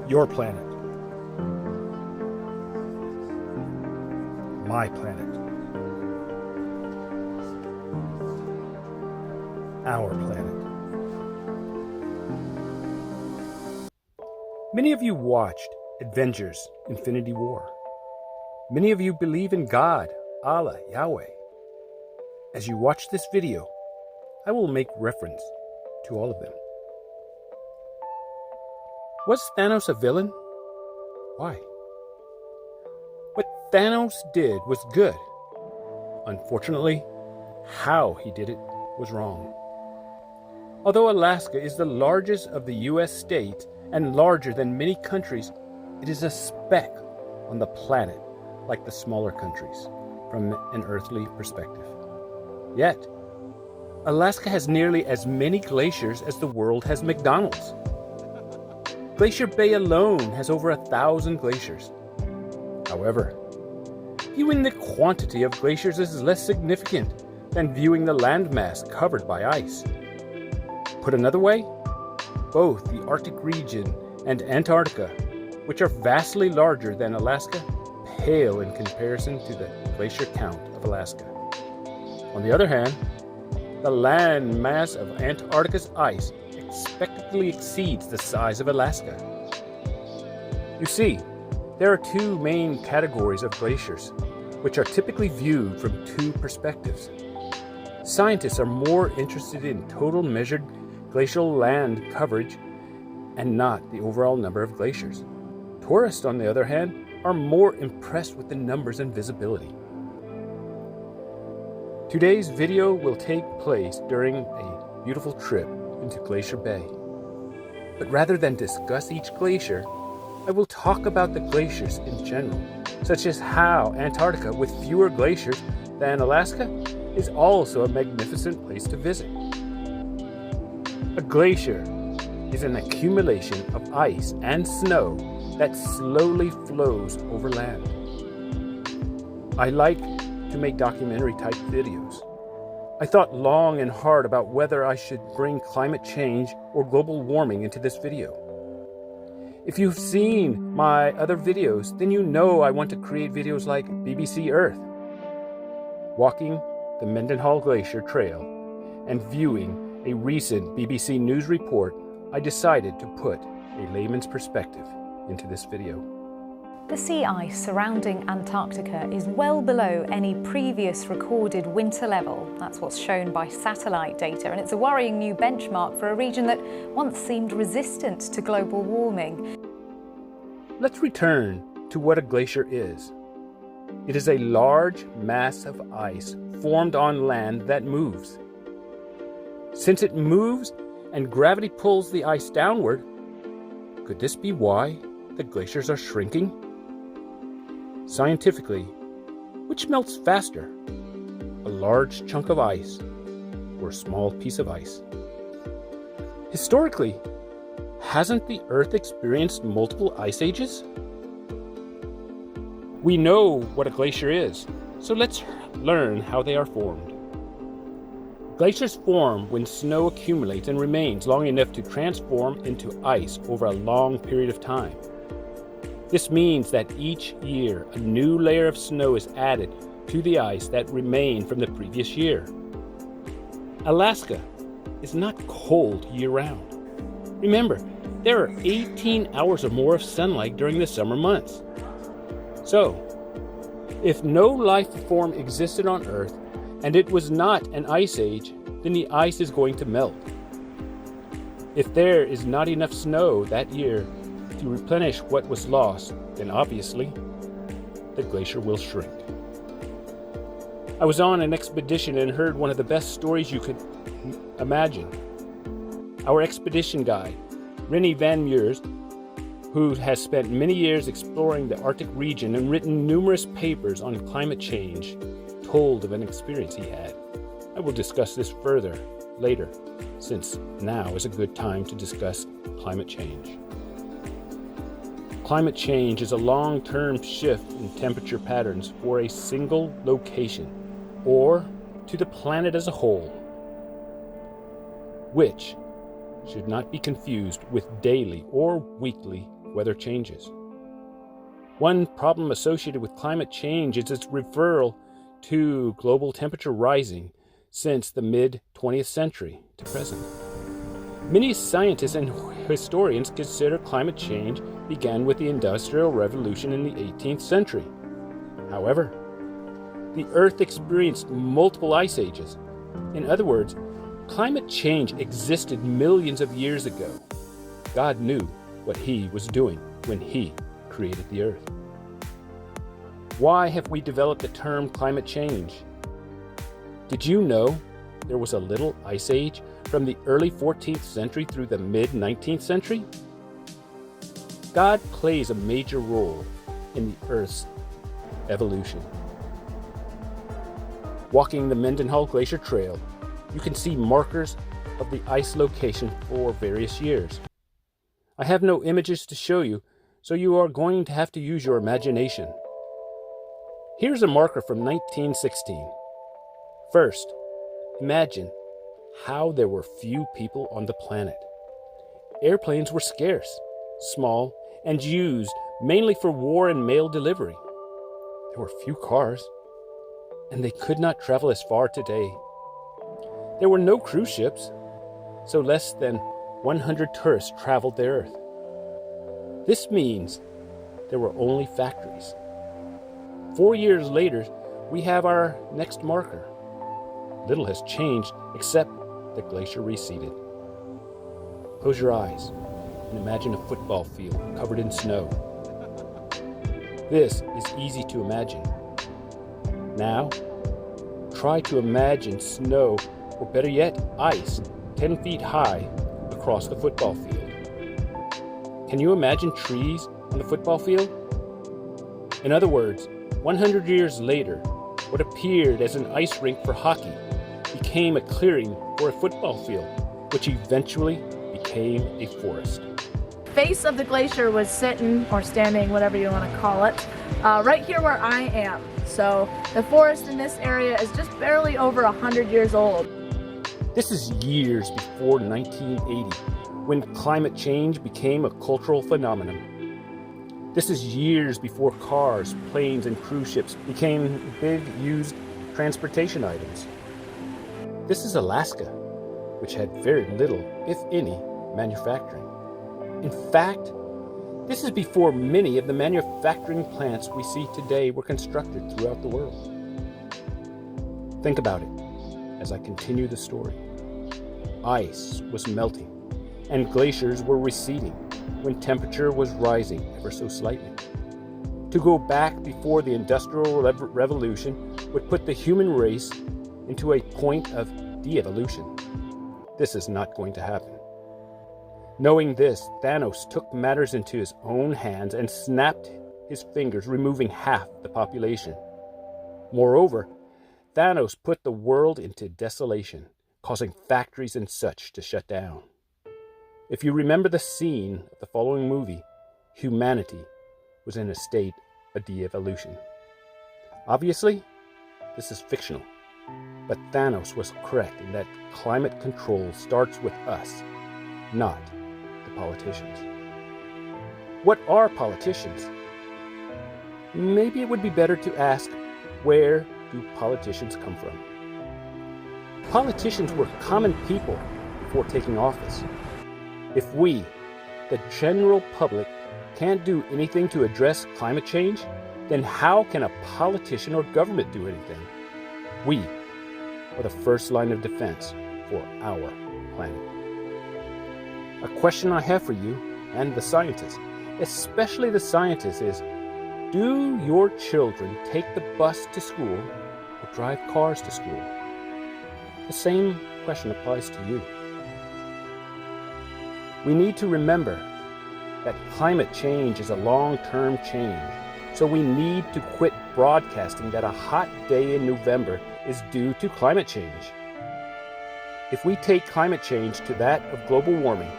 Your planet. My planet. Our planet. Many of you watched Avengers: Infinity War. Many of you believe in God, Allah, Yahweh. As you watch this video, I will make reference to all of them. Was Thanos a villain? Why? What Thanos did was good. Unfortunately, how he did it was wrong. Although Alaska is the largest of the U.S. states and larger than many countries, it is a speck on the planet like the smaller countries from an earthly perspective. Yet, Alaska has nearly as many glaciers as the world has McDonald's. Glacier Bay alone has over 1,000 glaciers. However, viewing the quantity of glaciers is less significant than viewing the landmass covered by ice. Put another way, both the Arctic region and Antarctica, which are vastly larger than Alaska, pale in comparison to the glacier count of Alaska. On the other hand, the land mass of Antarctica's ice expectedly exceeds the size of Alaska. You see, there are two main categories of glaciers, which are typically viewed from two perspectives. Scientists are more interested in total measured glacial land coverage and not the overall number of glaciers. Tourists, on the other hand, are more impressed with the numbers and visibility. Today's video will take place during a beautiful trip into Glacier Bay. But rather than discuss each glacier, I will talk about the glaciers in general, such as how Antarctica, with fewer glaciers than Alaska, is also a magnificent place to visit. A glacier is an accumulation of ice and snow that slowly flows over land. I like to make documentary-type videos. I thought long and hard about whether I should bring climate change or global warming into this video. If you've seen my other videos, then you know I want to create videos like BBC Earth, walking the Mendenhall Glacier Trail, and viewing a recent BBC News report. I decided to put a layman's perspective into this video. The sea ice surrounding Antarctica is well below any previous recorded winter level. That's what's shown by satellite data, and it's a worrying new benchmark for a region that once seemed resistant to global warming. Let's return to what a glacier is. It is a large mass of ice formed on land that moves. Since it moves and gravity pulls the ice downward, could this be why the glaciers are shrinking? Scientifically, which melts faster, a large chunk of ice or a small piece of ice? Historically, hasn't the Earth experienced multiple ice ages? We know what a glacier is, so let's learn how they are formed. Glaciers form when snow accumulates and remains long enough to transform into ice over a long period of time. This means that each year a new layer of snow is added to the ice that remained from the previous year. Alaska is not cold year-round. Remember, there are 18 hours or more of sunlight during the summer months. So, if no life form existed on Earth and it was not an ice age, then the ice is going to melt. If there is not enough snow that year to replenish what was lost, then obviously the glacier will shrink. I was on an expedition and heard one of the best stories you could imagine. Our expedition guide, Rennie Van Meurs, who has spent many years exploring the Arctic region and written numerous papers on climate change, told of an experience he had. I will discuss this further later, since now is a good time to discuss climate change. Climate change is a long-term shift in temperature patterns for a single location, or to the planet as a whole, which should not be confused with daily or weekly weather changes. One problem associated with climate change is its referral to global temperature rising since the mid-20th century to present. Many scientists and historians consider climate change began with the Industrial Revolution in the 18th century. However, the Earth experienced multiple ice ages. In other words, climate change existed millions of years ago. God knew what He was doing when He created the Earth. Why have we developed the term climate change? Did you know there was a little ice age from the early 14th century through the mid-19th century? God plays a major role in the Earth's evolution. Walking the Mendenhall Glacier Trail, you can see markers of the ice location for various years. I have no images to show you, so you are going to have to use your imagination. Here's a marker from 1916. First, imagine how there were few people on the planet. Airplanes were scarce, small, and used mainly for war and mail delivery. There were few cars, and they could not travel as far today. There were no cruise ships, so less than 100 tourists traveled the Earth. This means there were only factories. 4 years later, we have our next marker. Little has changed except the glacier receded. Close your eyes and imagine a football field covered in snow. This is easy to imagine. Now, try to imagine snow, or better yet, ice, 10 feet high across the football field. Can you imagine trees on the football field? In other words, 100 years later, what appeared as an ice rink for hockey became a clearing for a football field, which eventually became a forest. Face of the glacier was sitting, or standing, whatever you want to call it, right here where I am. So the forest in this area is just barely over 100 years old. This is years before 1980, when climate change became a cultural phenomenon. This is years before cars, planes, and cruise ships became big used transportation items. This is Alaska, which had very little, if any, manufacturing. In fact, this is before many of the manufacturing plants we see today were constructed throughout the world. Think about it as I continue the story. Ice was melting, and glaciers were receding when temperature was rising ever so slightly. To go back before the Industrial Revolution would put the human race into a point of de-evolution. This is not going to happen. Knowing this, Thanos took matters into his own hands and snapped his fingers, removing half the population. Moreover, Thanos put the world into desolation, causing factories and such to shut down. If you remember the scene of the following movie, humanity was in a state of de-evolution. Obviously, this is fictional, but Thanos was correct in that climate control starts with us, not the politicians. What are politicians? Maybe it would be better to ask, where do politicians come from? Politicians were common people before taking office. If we, the general public, can't do anything to address climate change, then how can a politician or government do anything? We are the first line of defense for our planet. A question I have for you and the scientists, especially the scientists, is, do your children take the bus to school or drive cars to school? The same question applies to you. We need to remember that climate change is a long-term change, so we need to quit broadcasting that a hot day in November is due to climate change. If we take climate change to that of global warming,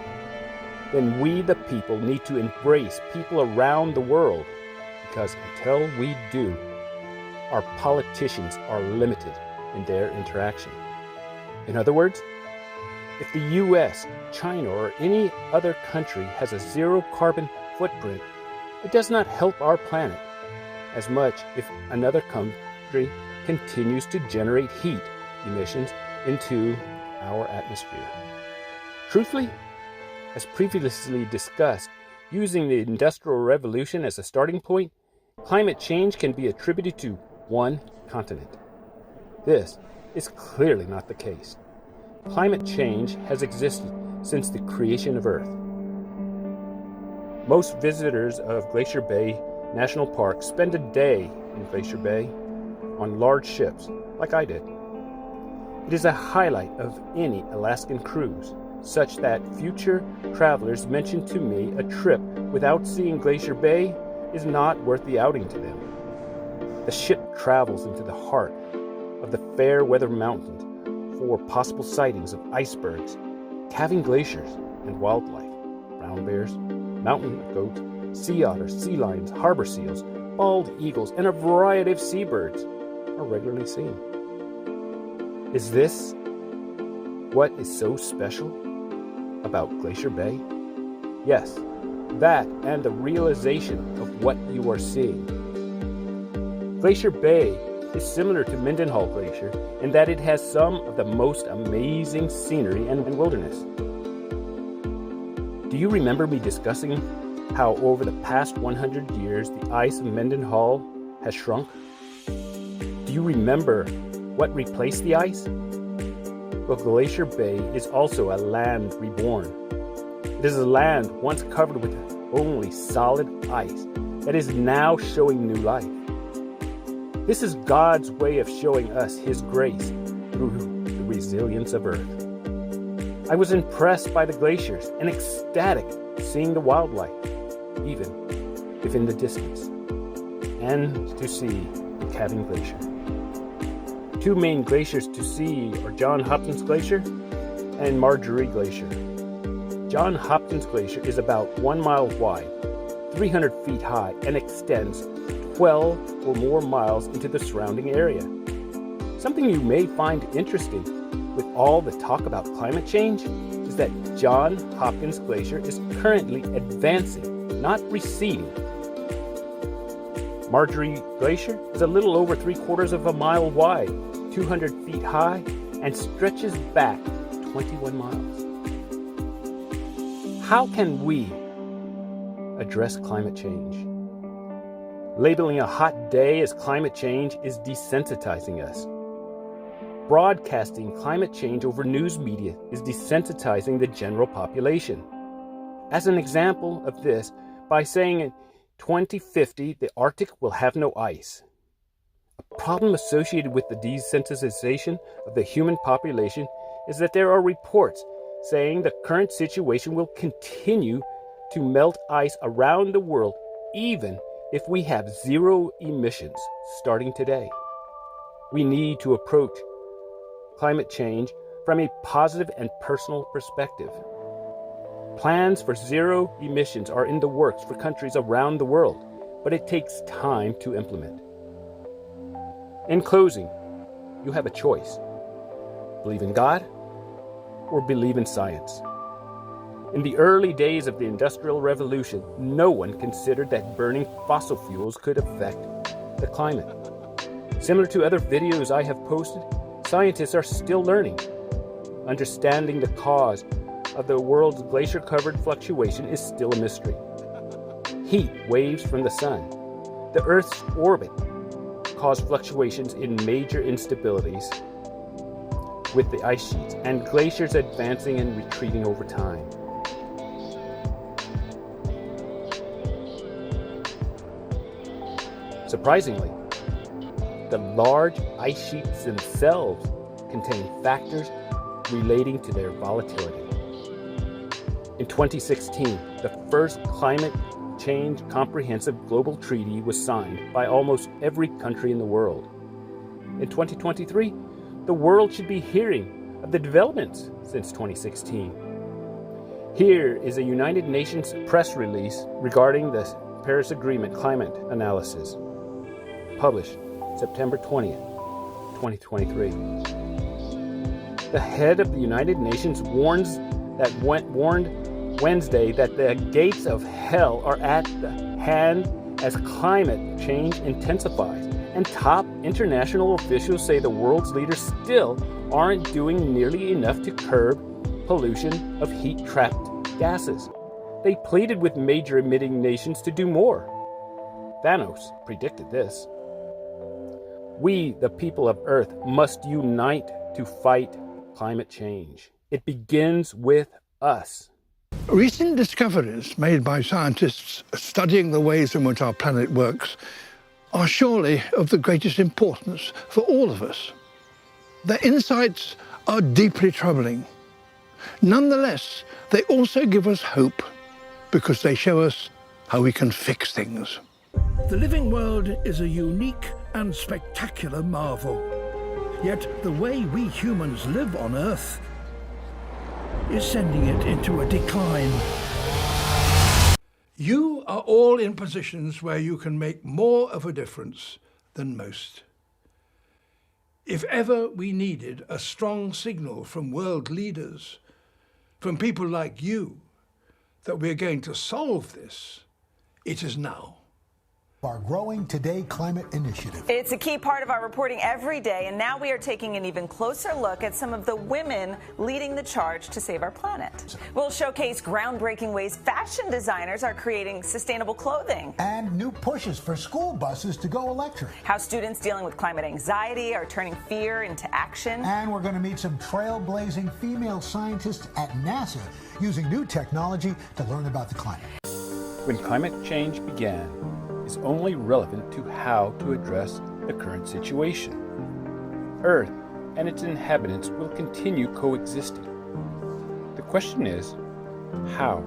then we the people need to embrace people around the world, because until we do, our politicians are limited in their interaction. In other words, if the US, China, or any other country has a zero carbon footprint, it does not help our planet as much if another country continues to generate heat emissions into our atmosphere. Truthfully, as previously discussed, using the Industrial Revolution as a starting point, climate change can be attributed to one continent. This is clearly not the case. Climate change has existed since the creation of Earth. Most visitors of Glacier Bay National Park spend a day in Glacier Bay on large ships, like I did. It is a highlight of any Alaskan cruise, such that future travelers mention to me a trip without seeing Glacier Bay is not worth the outing to them. The ship travels into the heart of the Fairweather Mountains for possible sightings of icebergs, calving glaciers, and wildlife. Brown bears, mountain goats, sea otters, sea lions, harbor seals, bald eagles, and a variety of seabirds are regularly seen. Is this what is so special about Glacier Bay? Yes, that and the realization of what you are seeing. Glacier Bay is similar to Mendenhall Glacier in that it has some of the most amazing scenery and wilderness. Do you remember me discussing how over the past 100 years the ice of Mendenhall has shrunk? Do you remember what replaced the ice? Well, Glacier Bay is also a land reborn. It is a land once covered with only solid ice that is now showing new life. This is God's way of showing us His grace through the resilience of Earth. I was impressed by the glaciers and ecstatic seeing the wildlife, even if in the distance, and to see the calving glacier. Two main glaciers to see are Johns Hopkins Glacier and Margerie Glacier. Johns Hopkins Glacier is about 1 mile wide, 300 feet high, and extends 12 or more miles into the surrounding area. Something you may find interesting with all the talk about climate change is that Johns Hopkins Glacier is currently advancing, not receding. Margerie Glacier is a little over 3/4 of a mile wide, 200 feet high, and stretches back 21 miles. How can we address climate change? Labeling a hot day as climate change is desensitizing us. Broadcasting climate change over news media is desensitizing the general population. As an example of this, by saying in 2050 the Arctic will have no ice. A problem associated with the desensitization of the human population is that there are reports saying the current situation will continue to melt ice around the world even if we have zero emissions starting today. We need to approach climate change from a positive and personal perspective. Plans for zero emissions are in the works for countries around the world, but it takes time to implement. In closing, you have a choice. Believe in God or believe in science. In the early days of the Industrial Revolution, no one considered that burning fossil fuels could affect the climate. Similar to other videos I have posted, scientists are still learning. Understanding the cause of the world's glacier-covered fluctuation is still a mystery. Heat waves from the sun, the Earth's orbit, cause fluctuations in major instabilities with the ice sheets and glaciers advancing and retreating over time. Surprisingly, the large ice sheets themselves contain factors relating to their volatility. In 2016, the first climate change comprehensive global treaty was signed by almost every country in the world. In 2023, the world should be hearing of the developments since 2016. Here is a United Nations press release regarding the Paris Agreement climate analysis, published September 20th, 2023. The head of the United Nations warned Wednesday that the gates of hell are at the hand as climate change intensifies, and top international officials say the world's leaders still aren't doing nearly enough to curb pollution of heat-trapped gases. They pleaded with major emitting nations to do more. Thanos predicted this. We, the people of Earth, must unite to fight climate change. It begins with us. Recent discoveries made by scientists studying the ways in which our planet works are surely of the greatest importance for all of us. Their insights are deeply troubling. Nonetheless, they also give us hope because they show us how we can fix things. The living world is a unique and spectacular marvel. Yet the way we humans live on Earth is sending it into a decline. You are all in positions where you can make more of a difference than most. If ever we needed a strong signal from world leaders, from people like you, that we're going to solve this, it is now. Our Growing Today Climate Initiative. It's a key part of our reporting every day, and now we are taking an even closer look at some of the women leading the charge to save our planet. We'll showcase groundbreaking ways fashion designers are creating sustainable clothing. And new pushes for school buses to go electric. How students dealing with climate anxiety are turning fear into action. And we're going to meet some trailblazing female scientists at NASA using new technology to learn about the climate. When climate change began, is only relevant to how to address the current situation. Earth and its inhabitants will continue coexisting. The question is, how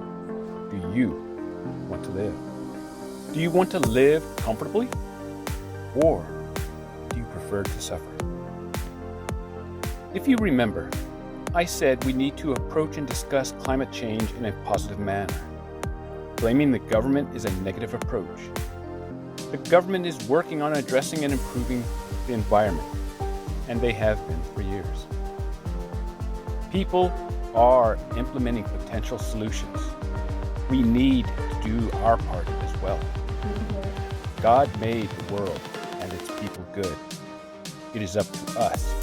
do you want to live? Do you want to live comfortably, or do you prefer to suffer? If you remember, I said we need to approach and discuss climate change in a positive manner. Blaming the government is a negative approach. The government is working on addressing and improving the environment, and they have been for years. People are implementing potential solutions. We need to do our part as well. God made the world and its people good. It is up to us